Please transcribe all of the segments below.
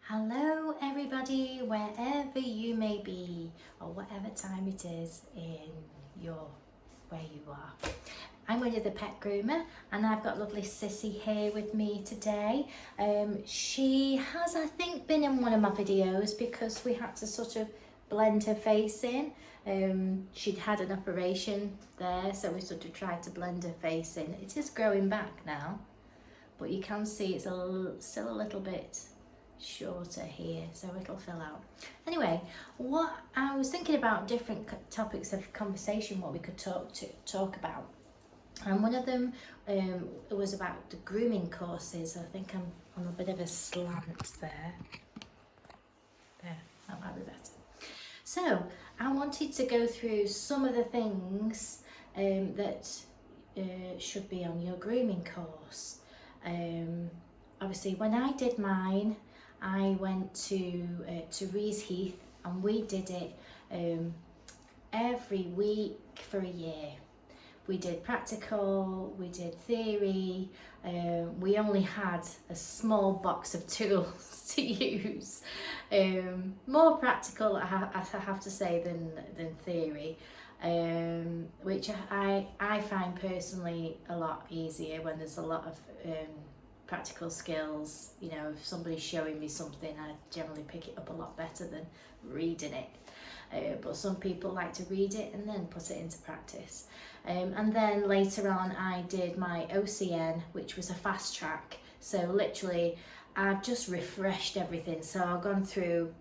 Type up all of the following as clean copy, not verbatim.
Hello everybody, wherever you may be or whatever time it is in your where you are. I'm Winnie the pet groomer and I've got lovely Sissy here with me today. She has, I think, been in one of my videos because we had to sort of blend her face in. She'd had an operation there, so we sort of tried to blend her face in. It is growing back now, but you can see it's still a little bit shorter here, so it'll fill out. Anyway, what I was thinking about different topics of conversation, what we could talk about, and one of them was about the grooming courses. I think I'm on a bit of a slant there. That might be better. So I wanted to go through some of the things that should be on your grooming course. Obviously, when I did mine, I went to Rees Heath and we did it every week for a year. We did practical, we did theory, we only had a small box of tools to use. More practical, I have to say, than theory, which I find personally a lot easier when there's a lot of practical skills. You know, if somebody's showing me something, I generally pick it up a lot better than reading it. But some people like to read it and then put it into practice. And then later on I did my OCN, which was a fast track. So literally I've just refreshed everything. So I've gone through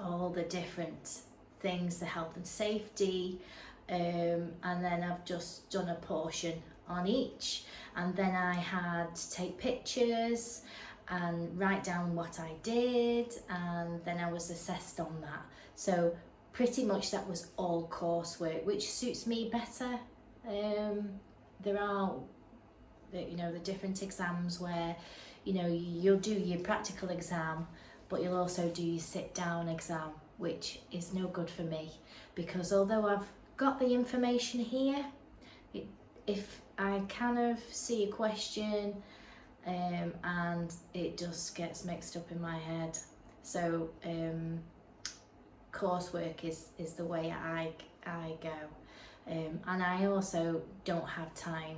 all the different things, the health and safety, and then I've just done a portion on each, and then I had to take pictures and write down what I did, and then I was assessed on that. So pretty much that was all coursework, which suits me better. There are the different exams where you'll do your practical exam, but you'll also do your sit down exam, which is no good for me, because although I've got the information here, if I kind of see a question and it just gets mixed up in my head. So coursework is the way I go, and I also don't have time,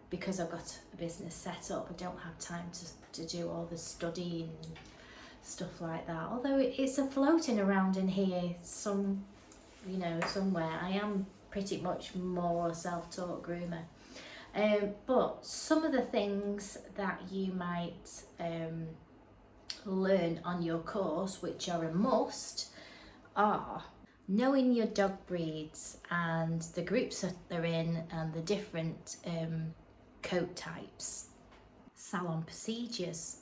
because I've got a business set up. I don't have time to do all the studying and stuff like that, although it's a floating around in here somewhere. I am pretty much more self-taught groomer. But some of the things that you might learn on your course, which are a must, are knowing your dog breeds and the groups that they're in and the different coat types, salon procedures,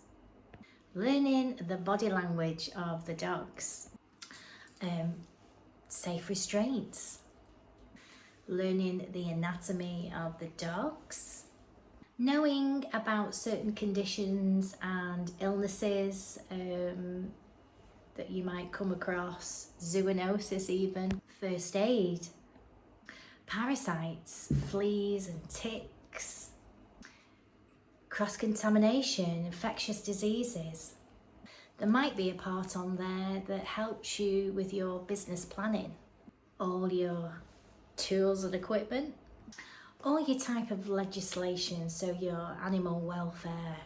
learning the body language of the dogs, safe restraints, learning the anatomy of the dogs, knowing about certain conditions and illnesses that you might come across, zoonosis even, first aid, parasites, fleas and ticks, cross-contamination, infectious diseases. There might be a part on there that helps you with your business planning, all your tools and equipment, all your type of legislation, so your animal welfare,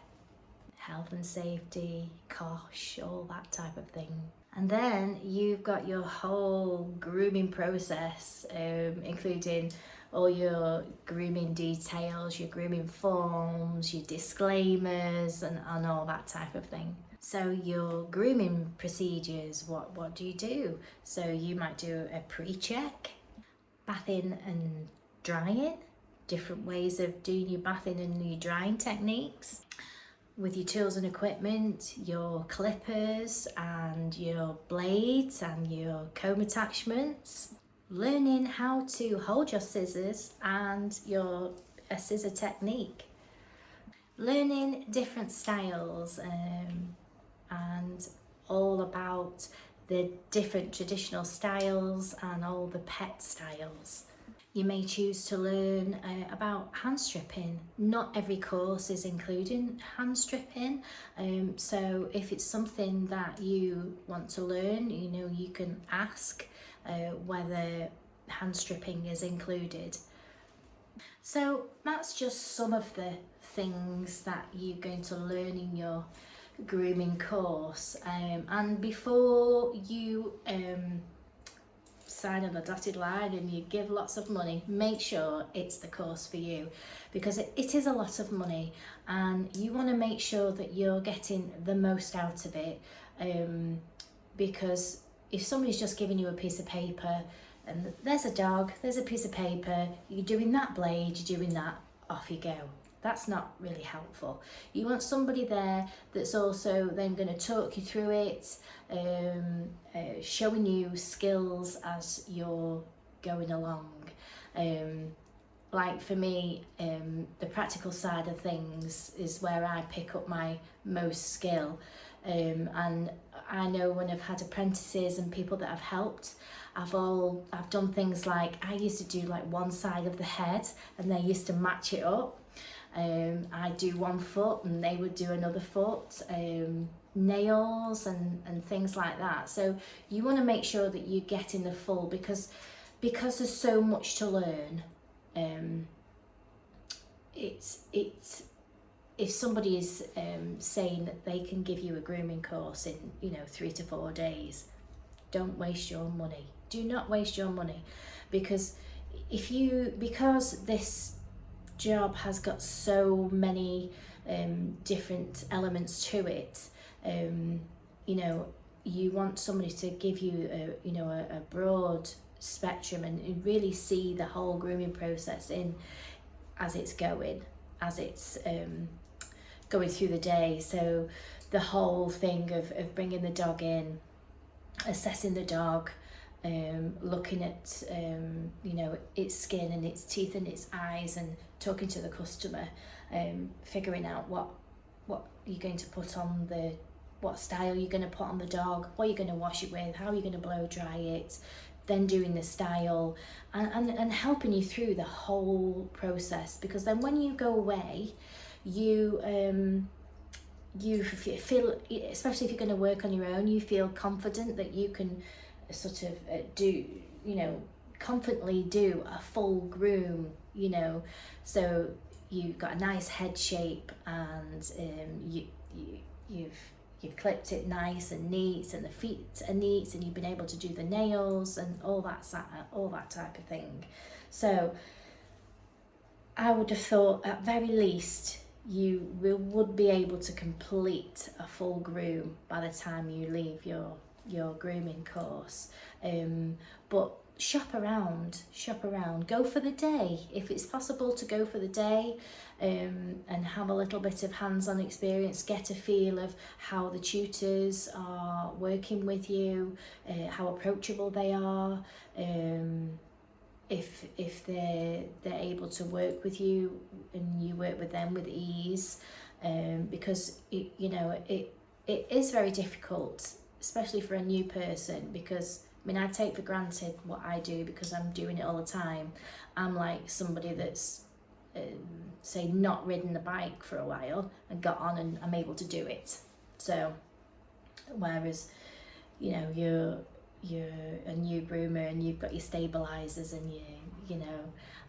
health and safety, COSH, all that type of thing. And then you've got your whole grooming process, including all your grooming details, your grooming forms, your disclaimers, and all that type of thing. So your grooming procedures, what do you do? So you might do a pre-check, bathing and drying, different ways of doing your bathing and your drying techniques, with your tools and equipment, your clippers and your blades and your comb attachments, learning how to hold your scissors and your scissor technique, learning different styles and all about the different traditional styles and all the pet styles. you may choose to learn about hand stripping. Not every course is including hand stripping, so if it's something that you want to learn, you know, you can ask whether hand stripping is included. So that's just some of the things that you're going to learn in your grooming course, and before you sign on the dotted line and you give lots of money, make sure it's the course for you, because it is a lot of money and you want to make sure that you're getting the most out of it, because if somebody's just giving you a piece of paper and there's a dog, there's a piece of paper, you're doing that blade, you're doing that, off you go. That's not really helpful. You want somebody there that's also then going to talk you through it, showing you skills as you're going along. Like for me, the practical side of things is where I pick up my most skill. And I know when I've had apprentices and people that I've helped, I've done things like, I used to do like one side of the head and they used to match it up. I do one foot and they would do another foot, nails and things like that. So you want to make sure that you're getting the full, because there's so much to learn. It's if somebody is saying that they can give you a grooming course in 3 to 4 days, don't waste your money. Do not waste your money, because this job has got so many different elements to it. You want somebody to give you a broad spectrum and really see the whole grooming process as it's going through the day. So the whole thing of bringing the dog in, assessing the dog, looking at its skin and its teeth and its eyes, and talking to the customer, figuring out what you're going to put on what style you're going to put on the dog, what you're going to wash it with, how you're going to blow dry it, then doing the style, and helping you through the whole process. Because then when you go away, you feel, especially if you're going to work on your own, you feel confident that you can sort of confidently do a full groom, so you've got a nice head shape, and you've clipped it nice and neat, and the feet are neat, and you've been able to do the nails and all that type of thing. So I would have thought at very least you would be able to complete a full groom by the time you leave your grooming course. But shop around, go for the day if it's possible to go for the day, and have a little bit of hands-on experience, get a feel of how the tutors are working with you, how approachable they are, if they're able to work with you and you work with them with ease, because it is very difficult, especially for a new person, because I take for granted what I do because I'm doing it all the time. I'm like somebody that's say not ridden the bike for a while and got on and I'm able to do it. So whereas you're a new groomer and you've got your stabilizers and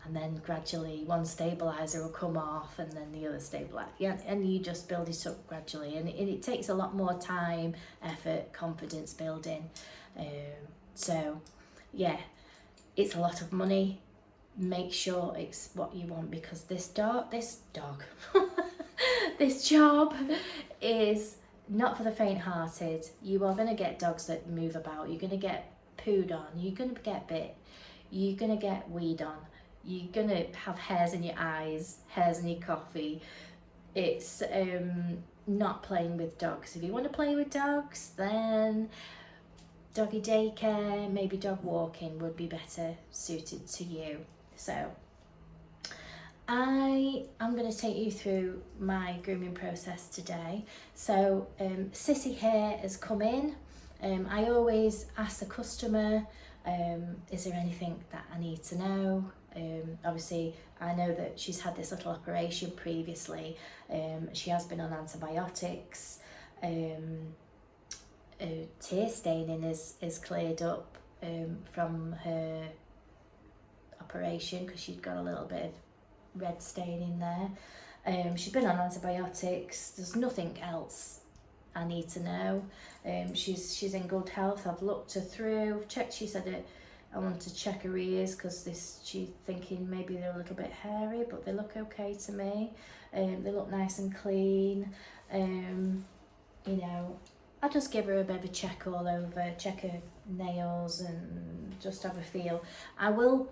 and then gradually one stabilizer will come off and then the other stabilizer, and you just build it up gradually, and it takes a lot more time, effort, confidence building. So yeah, it's a lot of money. Make sure it's what you want, because this job is not for the faint-hearted. You are going to get dogs that move about, you're going to get pooed on, you're going to get bit, you're going to get weed on, you're going to have hairs in your eyes, hairs in your coffee. It's not playing with dogs. If you want to play with dogs, then doggy daycare, maybe dog walking would be better suited to you. So I am going to take you through my grooming process today. So Sissy here has come in. I always ask the customer, is there anything that I need to know? Obviously, I know that she's had this little operation previously. She has been on antibiotics. Tear staining is cleared up from her operation because she'd got a little bit of red staining there. She's been on antibiotics. There's nothing else I need to know. She's in good health. I've looked her through, checked. She said it. I want to check her ears because she's thinking maybe they're a little bit hairy, but they look okay to me. They look nice and clean. You know, I just give her a bit of a check all over, check her nails and just have a feel. I will,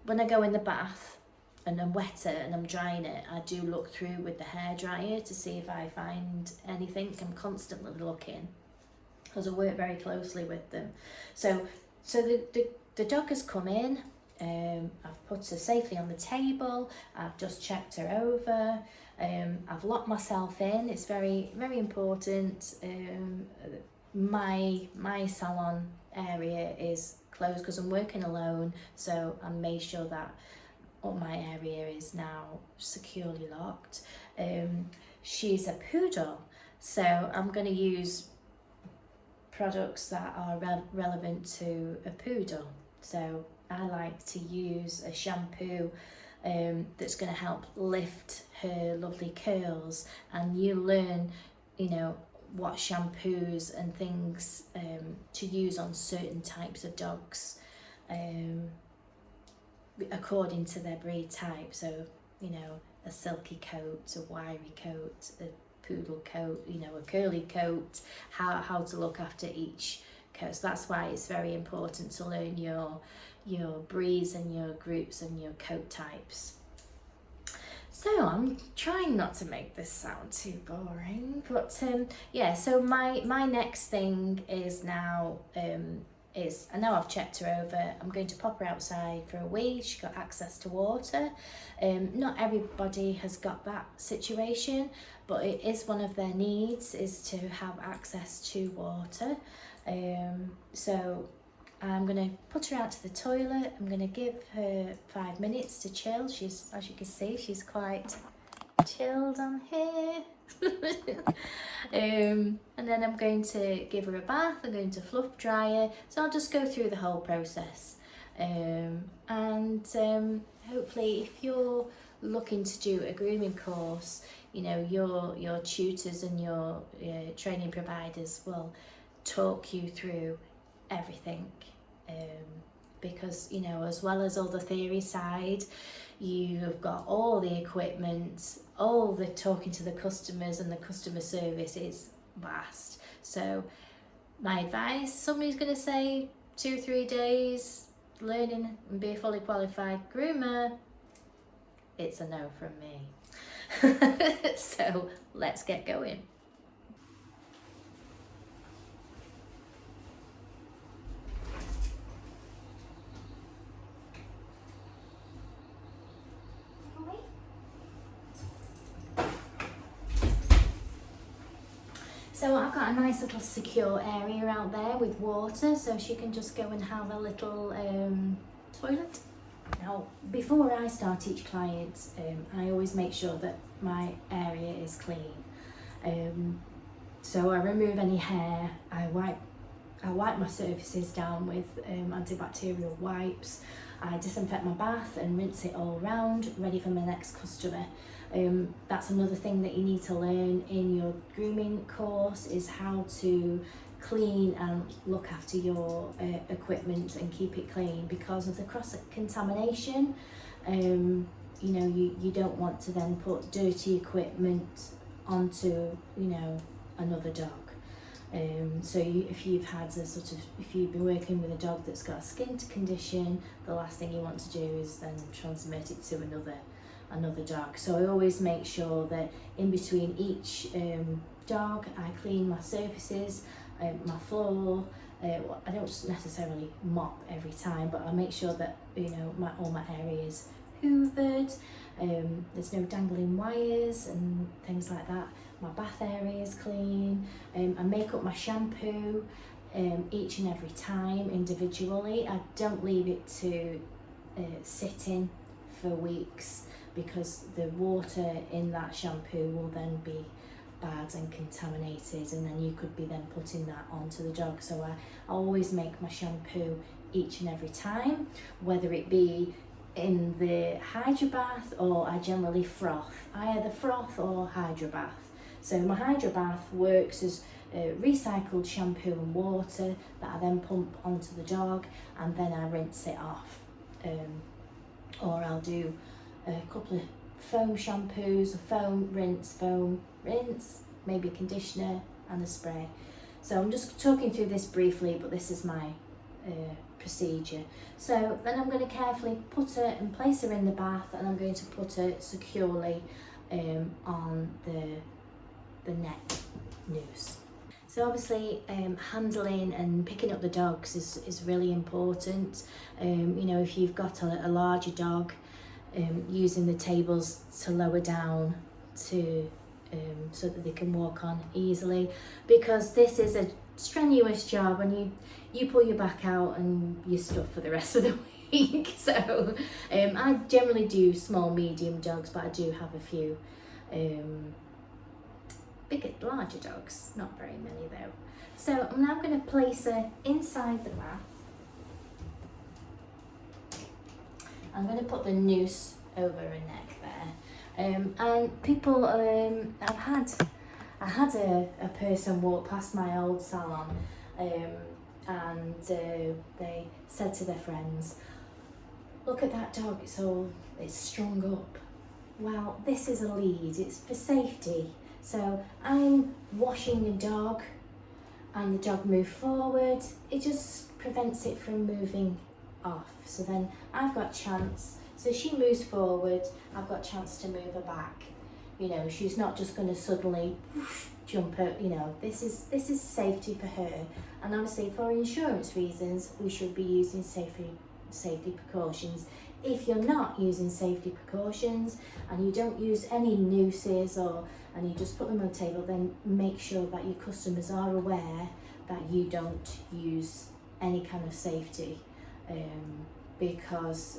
when I go in the bath and I'm wet it and I'm drying it, I do look through with the hairdryer to see if I find anything. I'm constantly looking because I work very closely with them. So the dog has come in. I've put her safely on the table. I've just checked her over. I've locked myself in. It's very, very important. My salon area is closed because I'm working alone, so I made sure that all my area is now securely locked. She's a poodle, so I'm going to use products that are relevant to a poodle. So I like to use a shampoo that's going to help lift her lovely curls, and you learn, you know, what shampoos and things to use on certain types of dogs according to their breed type. So, you know, a silky coat, a wiry coat, a poodle coat, you know, a curly coat, how to look after each coat. So that's why it's very important to learn your breeds and your groups and your coat types. So I'm trying not to make this sound too boring, but yeah, so my next thing is now is, I know I've checked her over, I'm going to pop her outside for a wee. She's got access to water. Not everybody has got that situation, but it is one of their needs, is to have access to water. So I'm going to put her out to the toilet. I'm going to give her 5 minutes to chill. She's, as you can see, she's quite chilled on here. And then I'm going to give her a bath. I'm going to fluff dry her. So I'll just go through the whole process. And hopefully, if you're looking to do a grooming course, you know, your tutors and your training providers will talk you through everything, because, you know, as well as all the theory side, you've got all the equipment, all the talking to the customers, and the customer service is vast. So my advice, somebody's going to say 2-3 days learning and be a fully qualified groomer, it's a no from me. So let's get going. So I've got a nice little secure area out there with water, so she can just go and have a little toilet. Now, before I start each client, I always make sure that my area is clean. So I remove any hair, I wipe my surfaces down with antibacterial wipes, I disinfect my bath and rinse it all round, ready for my next customer. That's another thing that you need to learn in your grooming course, is how to clean and look after your equipment and keep it clean, because of the cross-contamination. You know, you don't want to then put dirty equipment onto, you know, another dog. So if you've been working with a dog that's got a skin condition, the last thing you want to do is then transmit it to another dog. So I always make sure that in between each dog, I clean my surfaces, my floor. I don't necessarily mop every time, but I make sure that, you know, all my areas hoovered. There's no dangling wires and things like that. My bath area is clean. I make up my shampoo each and every time individually. I don't leave it to sitting for weeks, because the water in that shampoo will then be bad and contaminated, and then you could be then putting that onto the dog. So I always make my shampoo each and every time, whether it be in the hydro bath or I generally froth. I either froth or hydro bath. So my hydro bath works as recycled shampoo and water that I then pump onto the dog, and then I rinse it off. Or I'll do a couple of foam shampoos, a foam rinse, maybe a conditioner and a spray. So I'm just talking through this briefly, but this is my procedure. So then I'm going to carefully put her and place her in the bath, and I'm going to put her securely on the neck noose. So obviously handling and picking up the dogs is really important. You know, if you've got a larger dog, using the tables to lower down to so that they can walk on easily, because this is a strenuous job, and you pull your back out and you're stuck for the rest of the week. So I generally do small medium dogs, but I do have a few larger dogs, not very many though. So I'm now going to place her inside the bath. I'm going to put the noose over her neck there. And people, I had a person walk past my old salon, and they said to their friends, "Look at that dog, it's strung up." Well, this is a lead, it's for safety. So I'm washing the dog and the dog moves forward. It just prevents it from moving off. So then I've got chance. So she moves forward, I've got chance to move her back. You know, she's not just going to suddenly jump out. You know, this is safety for her. And obviously for insurance reasons, we should be using safety precautions. If you're not using safety precautions and you don't use any nooses and you just put them on the table, then make sure that your customers are aware that you don't use any kind of safety, because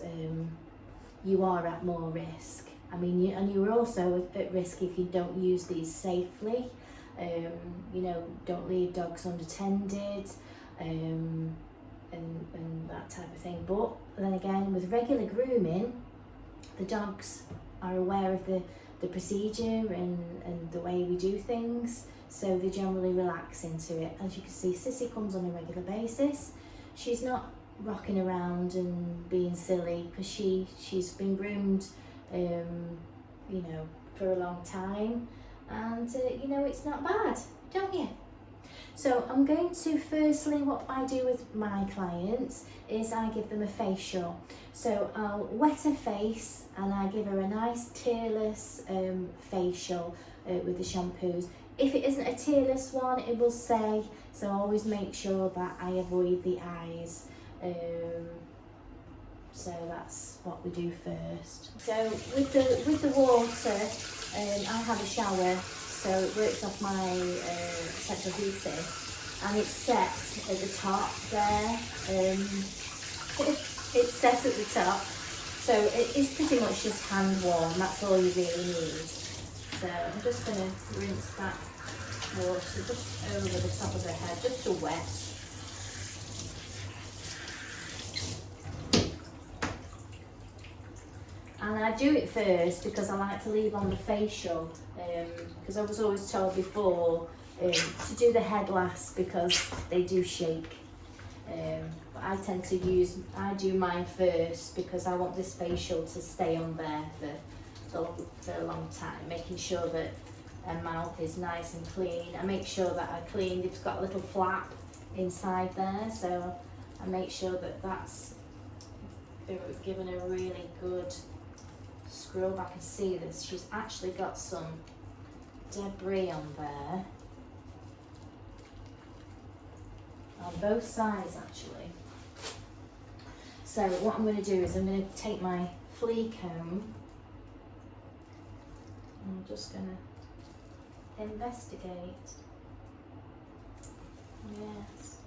you are at more risk. I mean, you're also at risk if you don't use these safely. You know, don't leave dogs unattended, and that type of thing. But then again, with regular grooming, the dogs are aware of the procedure and the way we do things, so they generally relax into it. As you can see, Sissy comes on a regular basis. She's not rocking around and being silly, because she's been groomed, you know, for a long time, and you know, it's not bad, don't you? So I'm going to, firstly, what I do with my clients is I give them a facial. So I'll wet her face and I give her a nice tearless facial with the shampoos. If it isn't a tearless one, it will say, so always make sure that I avoid the eyes. So that's what we do first. So with the water, I have a shower. So it works off my central heating, and it's set at the top there. It's set at the top, so it is pretty much just hand warm. That's all you really need. So I'm just going to rinse that water just over the top of the head, just to wet. And I do it first because I like to leave on the facial, because I was always told before to do the head last because they do shake. But I tend to I do mine first because I want this facial to stay on there for a long time, making sure that her mouth is nice and clean. I make sure that I clean, it's got a little flap inside there, so I make sure that that's given a really good scrub. I can see this, she's actually got some debris on there, on both sides actually. So what I'm going to do is I'm going to take my flea comb and I'm just going to investigate. Yes.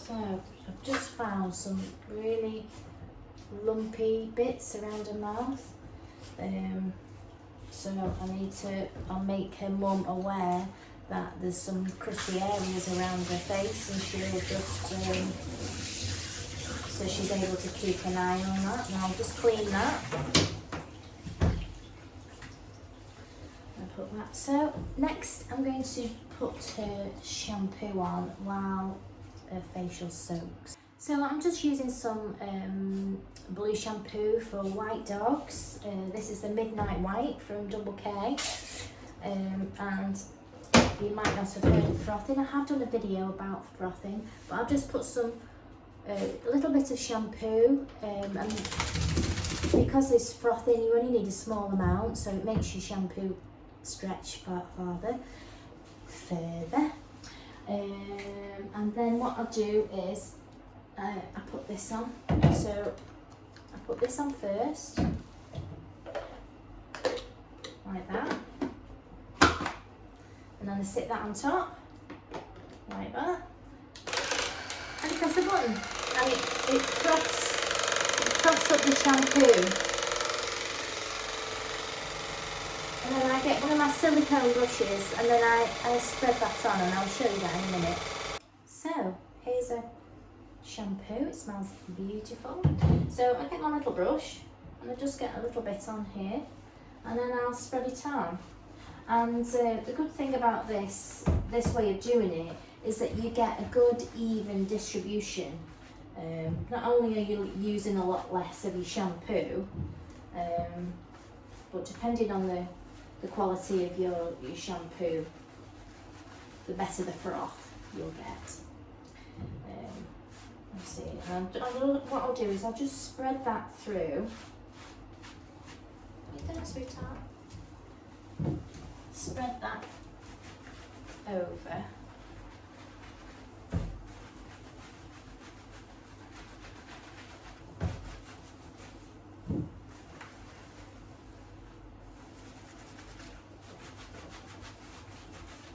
So I've just found some really lumpy bits around her mouth. So I'll make her mum aware that there's some crusty areas around her face, and she'll just, so she's able to keep an eye on that, and I'll just clean that. And put that. So next I'm going to put her shampoo on while her facial soaks. So I'm just using some blue shampoo for white dogs. This is the Midnight White from Double K, and you might not have heard of frothing. I have done a video about frothing, but I've just put some a little bit of shampoo, and because it's frothing you only need a small amount, so it makes your shampoo stretch further. And then what I'll do is I put this on. So I put this on first, like that, and then I sit that on top, like that, and I press the button, and it froths up the shampoo. And then I get one of my silicone brushes, and then I spread that on, and I'll show you that in a minute. So here's a shampoo. It smells beautiful. So I get my little brush and I just get a little bit on here, and then I'll spread it on. And the good thing about this way of doing it is that you get a good even distribution. Not only are you using a lot less of your shampoo, but depending on the quality of your shampoo, the better the froth you'll get. Let's see, and what I'll do is I'll just spread that through. You don't, sweetheart. Spread that over.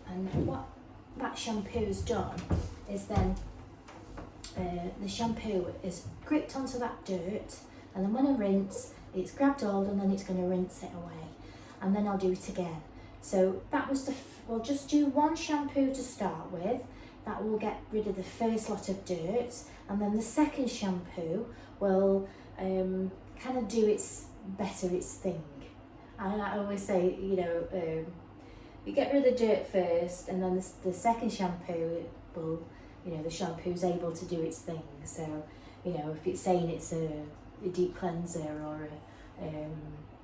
And what that shampoo's done is then the shampoo is gripped onto that dirt, and then when I rinse, it's grabbed hold, and then it's going to rinse it away, and then I'll do it again. So that was we'll just do one shampoo to start with. That will get rid of the first lot of dirt, and then the second shampoo will kind of do its thing. And I always say, you know, you get rid of the dirt first, and then the second shampoo will, you know, the shampoo's able to do its thing. So, you know, if it's saying it's a deep cleanser or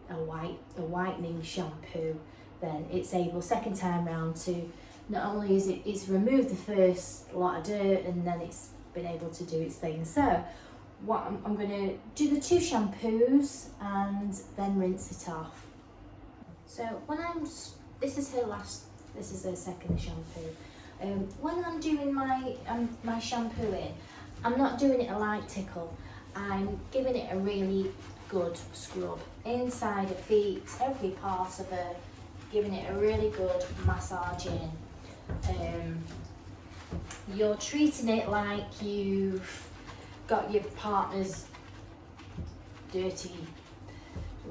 a whitening shampoo, then it's able second time round to not only is it's removed the first lot of dirt, and then it's been able to do its thing. So what I'm going to do the two shampoos and then rinse it off. So when this is her second shampoo. When I'm doing my shampooing, I'm not doing it a light tickle. I'm giving it a really good scrub inside her feet, every part of her, giving it a really good massage in. You're treating it like you've got your partner's dirty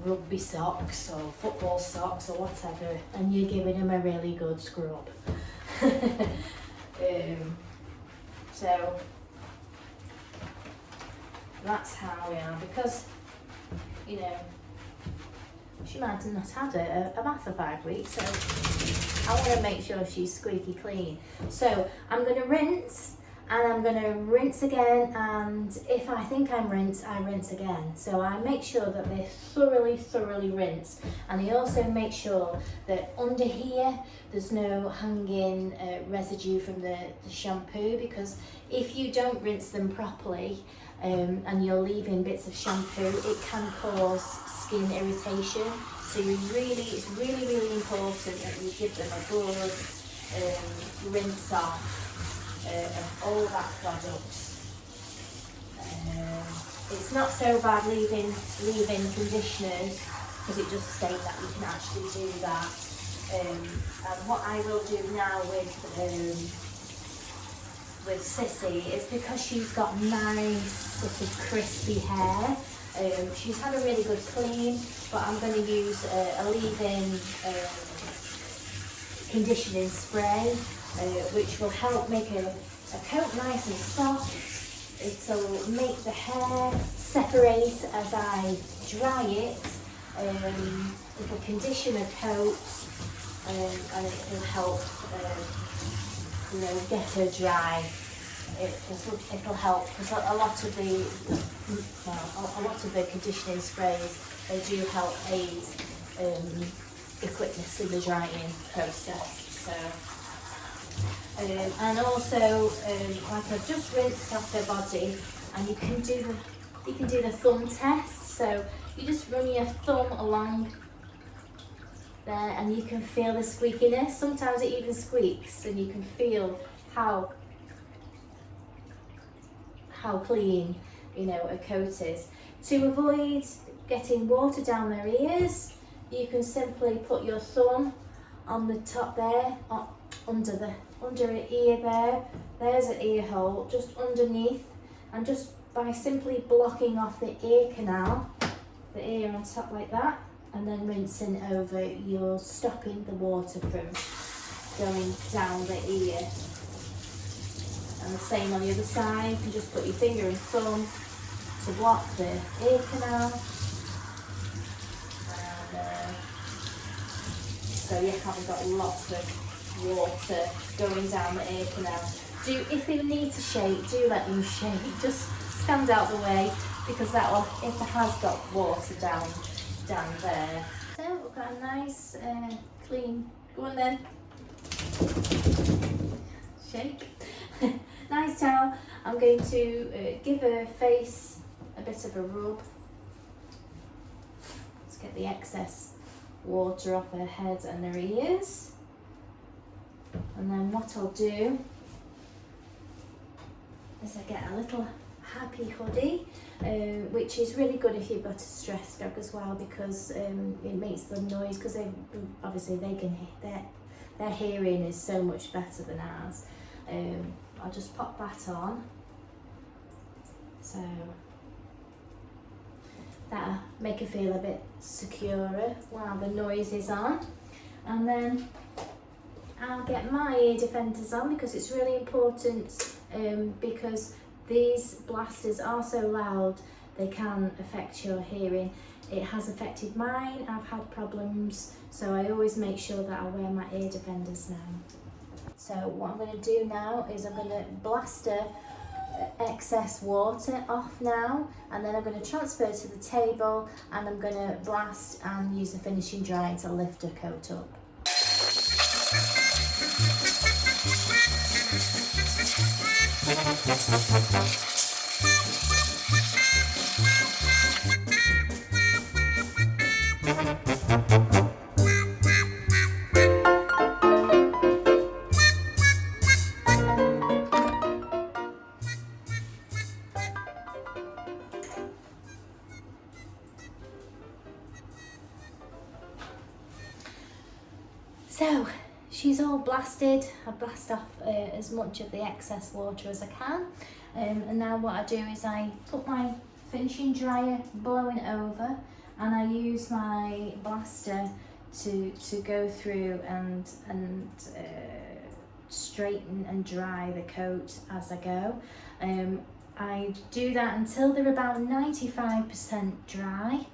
rugby socks or football socks or whatever, and you're giving them a really good scrub. So that's how we are, because, you know, she might have not had a bath for 5 weeks, so I want to make sure she's squeaky clean. So I'm going to rinse, and I'm going to rinse again, and if I think I'm rinsed, I rinse again. So I make sure that they're thoroughly rinsed, and I also make sure that under here there's no hanging residue from the shampoo, because if you don't rinse them properly and you're leaving bits of shampoo, it can cause skin irritation. So it's really important that you give them a good rinse off of all that product. It's not so bad leaving conditioners, because it does state that you can actually do that. And what I will do now with with Sissy is because she's got nice sort of crispy hair. She's had a really good clean, but I'm going to use a leave-in conditioning spray, which will help make a coat nice and soft. It'll make the hair separate as I dry it. It'll condition a coat, and it will help get her dry. It'll help because a lot of the conditioning sprays, they do help aid the quickness in the drying process. So, and also, like I've just rinsed off her body, and you can do the thumb test. So you just run your thumb along there, and you can feel the squeakiness. Sometimes it even squeaks, and you can feel how clean, a coat is. To avoid getting water down their ears, you can simply put your thumb on the top there, under her ear there. There's an ear hole just underneath, and just by simply blocking off the ear canal, the ear on top like that, and then rinsing over, you're stopping the water from going down the ear. And the same on the other side, you can just put your finger and thumb to block the ear canal. And, so you haven't got lots of water going down the ear canal. If they need to shake, do let them shake. Just stand out the way, because that will, if it has got water down there. So we've got a nice clean, go on then, shake. Nice towel. I'm going to give her face a bit of a rub. Let's get the excess water off her head and her ears. And then what I'll do is I get a little happy hoodie, which is really good if you've got a stress dog as well, because it makes the noise, because obviously they can hear, their hearing is so much better than ours. I'll just pop that on, so that'll make her feel a bit securer while the noise is on. And then I'll get my ear defenders on, because it's really important, because these blasters are so loud they can affect your hearing. It has affected mine. I've had problems, so I always make sure that I wear my ear defenders now. So what I'm going to do now is I'm going to blaster excess water off now, and then I'm going to transfer to the table, and I'm going to blast and use the finishing dry to lift her coat up. So she's all blasted. I blast off as much of the excess water as I can, and now what I do is I put my finishing dryer blowing over, and I use my blaster to go through and straighten and dry the coat as I go. I do that until they're about 95% dry.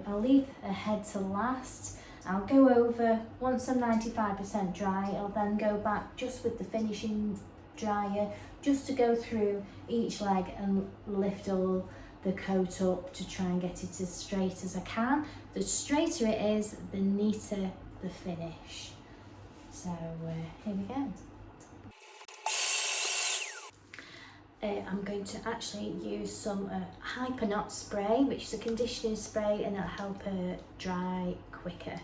I'll leave a head to last. I'll go over, once I'm 95% dry, I'll then go back just with the finishing dryer, just to go through each leg and lift all the coat up to try and get it as straight as I can. The straighter it is, the neater the finish. So here we go. I'm going to actually use some Hyper Knot spray, which is a conditioning spray, and it'll help her dry quicker.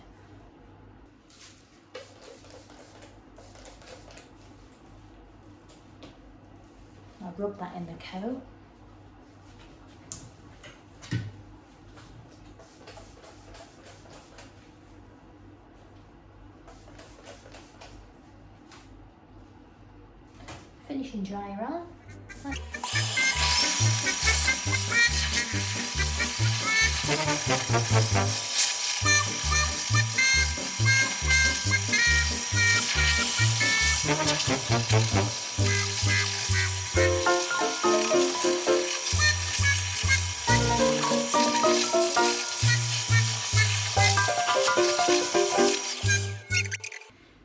I'll rub that in the coat. finishing dryer on.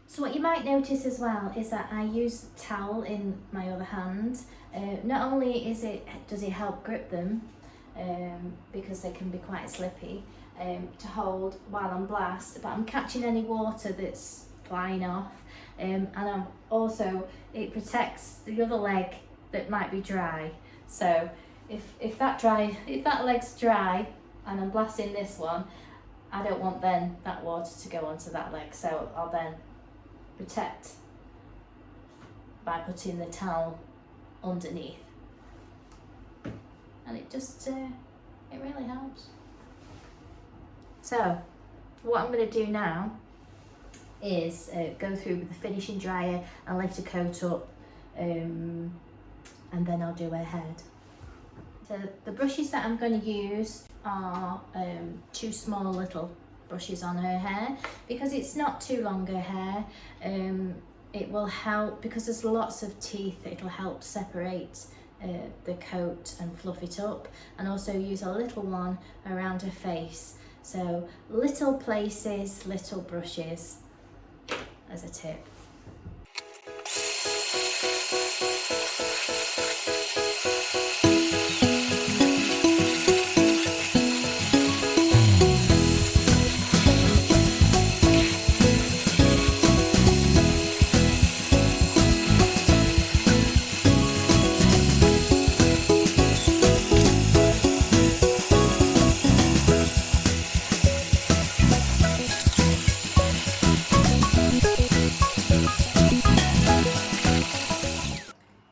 So what you might notice as well is that I use towel in my other hand. Not only does it help grip them, because they can be quite slippy, to hold while I'm blast, but I'm catching any water that's flying off, and it protects the other leg that might be dry. So if that leg's dry and I'm blasting this one, I don't want then that water to go onto that leg, so I'll then protect by putting the towel underneath, and it just it really helps. So what I'm going to do now is go through with the finishing dryer and lift a coat up, and then I'll do her head. So the brushes that I'm going to use are 2 small little brushes on her hair, because it's not too long her hair. It will help, because there's lots of teeth, it'll help separate the coat and fluff it up, and also use a little one around her face. So little places, little brushes as a tip.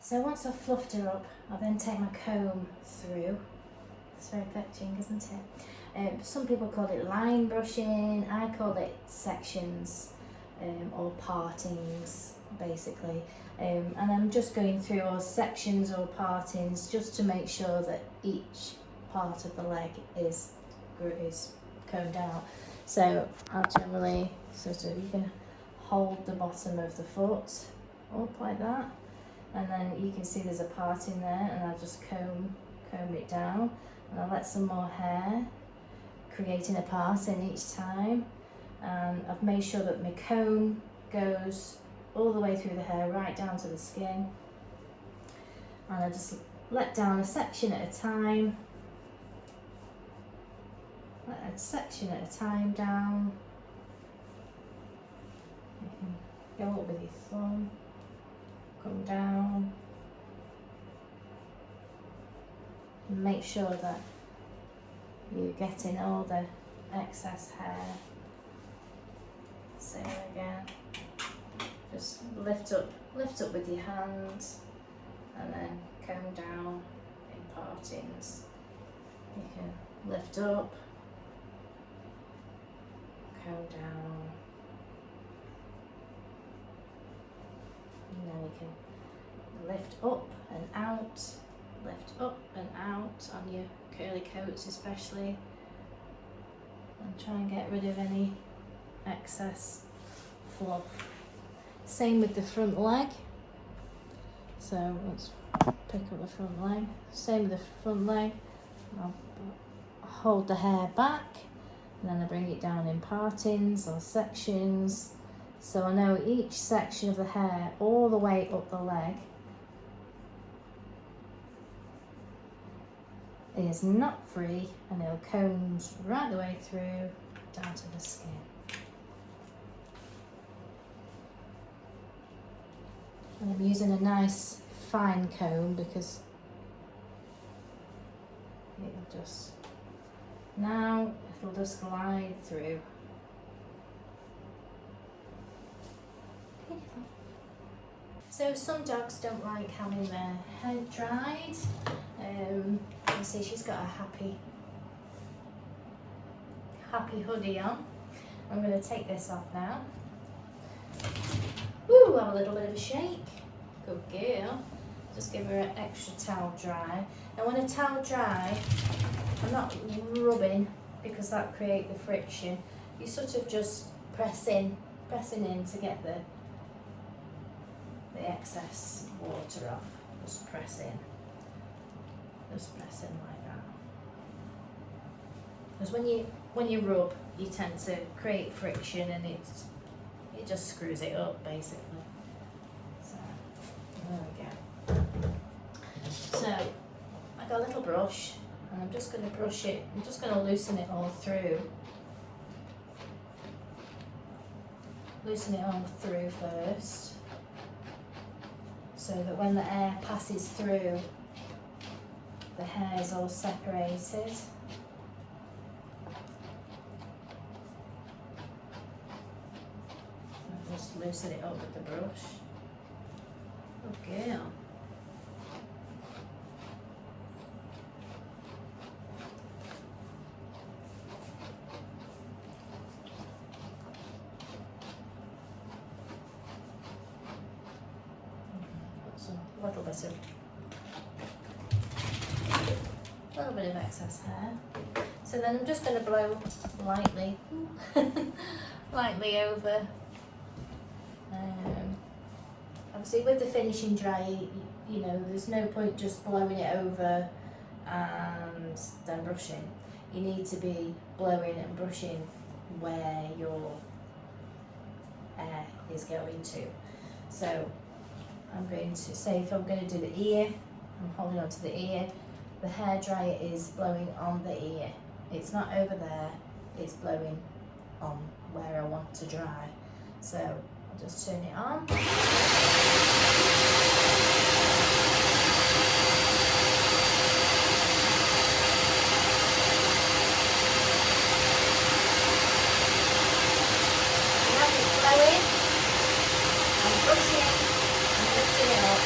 So once I've fluffed her up, I'll then take my comb through. It's very fetching, isn't it? Some people call it line brushing, I call it sections, or partings, basically. And I'm just going through all sections or partings just to make sure that each part of the leg is combed out. So I'll generally you can hold the bottom of the foot up like that, and then you can see there's a part in there, and I'll just comb it down, and I'll let some more hair, creating a part in each time. And I've made sure that my comb goes all the way through the hair, right down to the skin, and I just let down a section at a time, down. You can go up with your thumb, come down, and make sure that you're getting all the excess hair. Same again, just lift up with your hands, and then comb down in partings. You can lift up, comb down, and then you can lift up and out on your curly coats especially, and try and get rid of any excess fluff. Same with the front leg. So let's pick up the front leg. Same with the front leg. I'll hold the hair back, and then I bring it down in partings or sections. So I know each section of the hair all the way up the leg is knot free, and it combs right the way through down to the skin. And I'm using a nice fine comb because it'll just glide through. So some dogs don't like having their head dried. You see she's got a happy hoodie on. I'm going to take this off now. Woo, have a little bit of a shake. Good girl. Just give her an extra towel dry. And when a towel dry, I'm not rubbing because that creates the friction. You sort of just pressing in to get the excess water off. Just press in like that. Because when you rub, you tend to create friction, and it just screws it up basically. So there we go. So I got a little brush, and I'm just going to brush it. I'm just going to loosen it all through. Loosen it all through first, so that when the air passes through, the hair is all separated. I'll just loosen it up with the brush. Okay. A little bit of excess hair. So then I'm just going to blow lightly, lightly over. Obviously, with the finishing dry, you know, there's no point just blowing it over and then brushing. You need to be blowing and brushing where your air is going to. So I'm going to say, if I'm going to do the ear, I'm holding on to the ear. The hairdryer is blowing on the ear. It's not over there, it's blowing on where I want to dry. So I'll just turn it on. And as it's blowing, I'm brushing and lifting it up.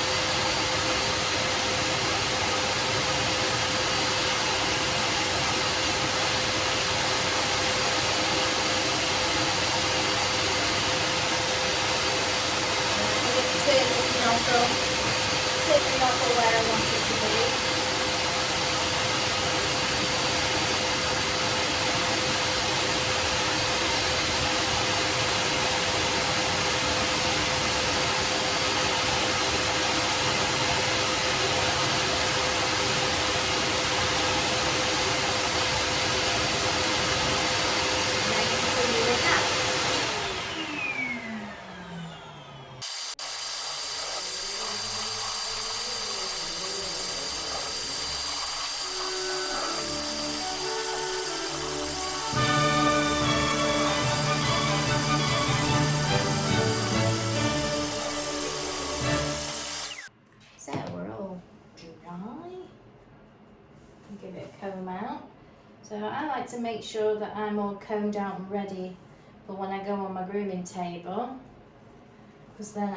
Take the nozzle where I want it to be. And then continue with that. So we're all dry. Give it a comb out. So I like to make sure that I'm all combed out and ready for when I go on my grooming table, because then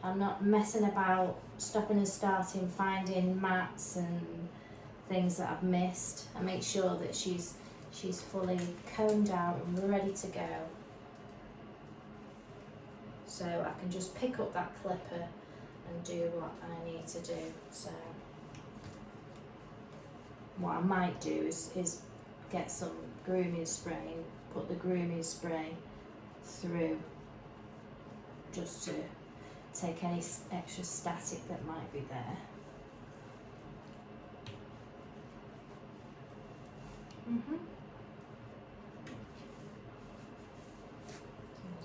I'm not messing about, stopping and starting, finding mats and things that I've missed. I make sure that she's fully combed out and ready to go. So I can just pick up that clipper and do what I need to do. So what I might do is get some grooming spray and put the grooming spray through, just to take any extra static that might be there.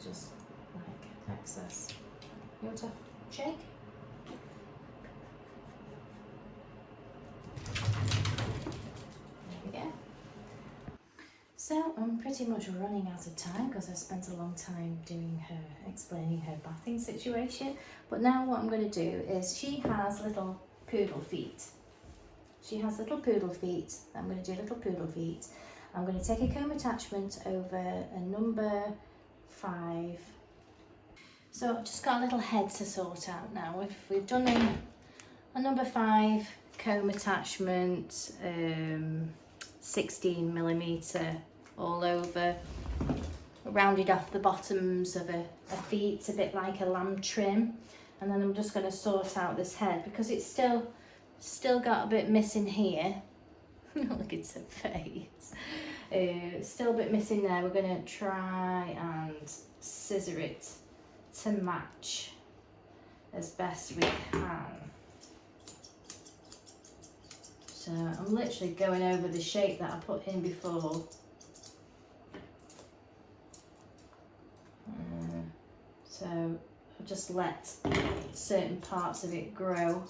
Just like excess. You want to shake? There we go. So I'm pretty much running out of time because I spent a long time explaining her bathing situation. But now what I'm going to do is, she has little poodle feet. I'm going to do little poodle feet. I'm going to take a comb attachment over a number 5. So I've just got a little head to sort out now. We've done a number 5 comb attachment, 16mm all over, rounded off the bottoms of her feet, a bit like a lamb trim. and then I'm just going to sort out this head because it's still got a bit missing here. Look at her face. Still a bit missing there. We're going to try and scissor it to match as best we can. So I'm literally going over the shape that I put in before. So I'll just let certain parts of it grow.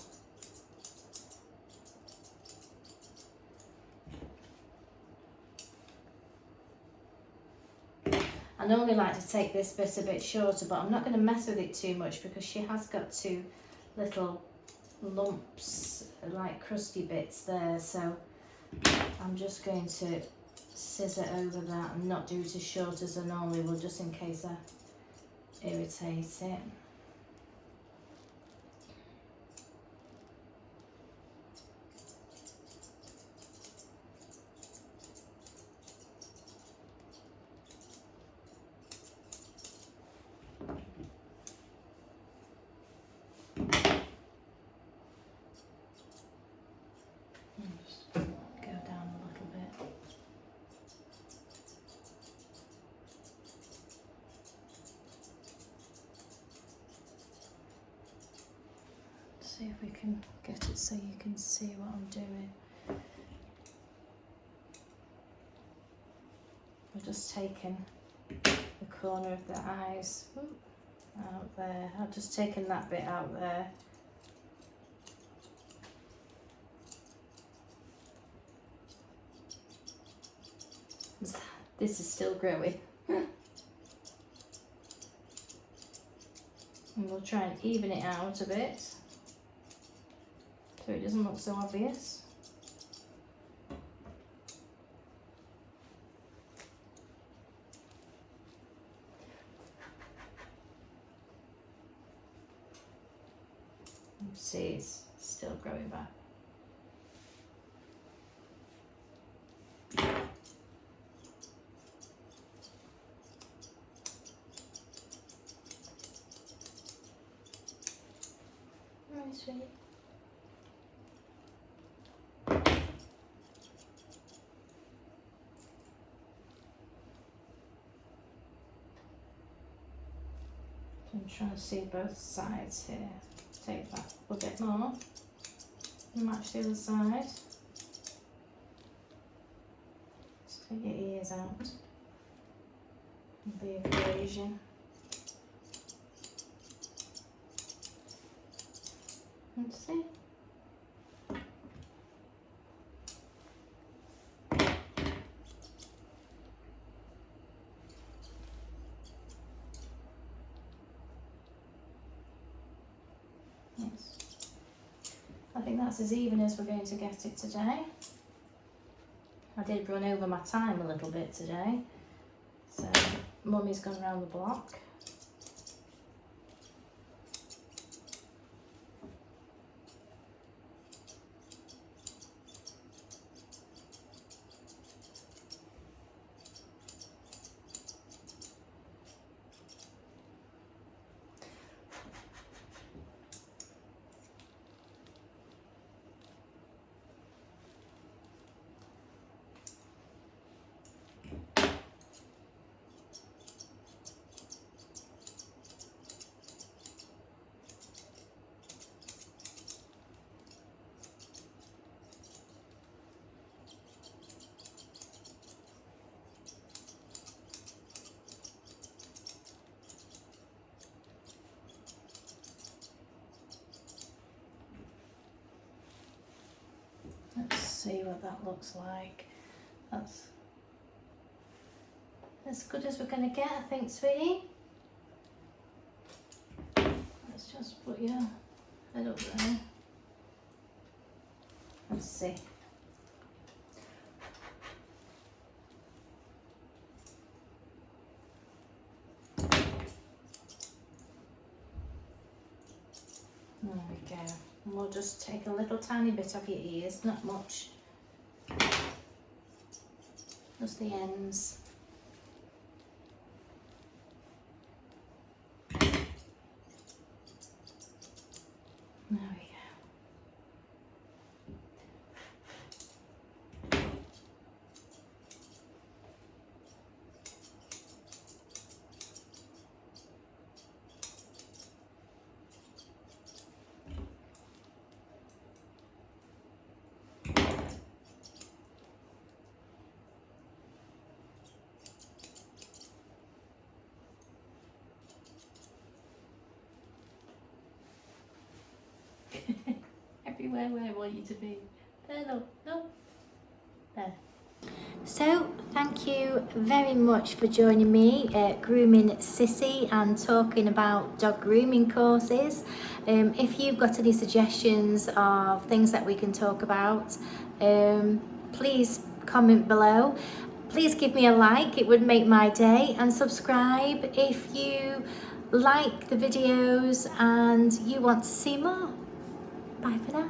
I normally like to take this bit a bit shorter, but I'm not going to mess with it too much because she has got two little lumps, like crusty bits there, so I'm just going to scissor over that and not do it as short as I normally would, just in case I irritate it. Just go down a little bit. See if we can get it so you can see what I'm doing. I've just taken the corner of the eyes out there. I've just taken that bit out there. This is still growing. And we'll try and even it out a bit so it doesn't look so obvious. See, it's still growing back. Sweet. I'm trying to see both sides here. Take that a bit more and match the other side. Just take your ears out of the equation. Let's see. Yes. I think that's as even as we're going to get it today. I did run over my time a little bit today, so Mummy's gone round the block. Let's see what that looks like. That's as good as we're going to get, I think, sweetie. Let's just put your head up there. Let's see. There we go. And we'll just take a little tiny bit of your ears, not much. Just the ends. where I want you to be. There, no, no. There. So, thank you very much for joining me at Grooming Sissy and talking about dog grooming courses. If you've got any suggestions of things that we can talk about, please comment below. Please give me a like, it would make my day, and subscribe if you like the videos and you want to see more. Bye for now.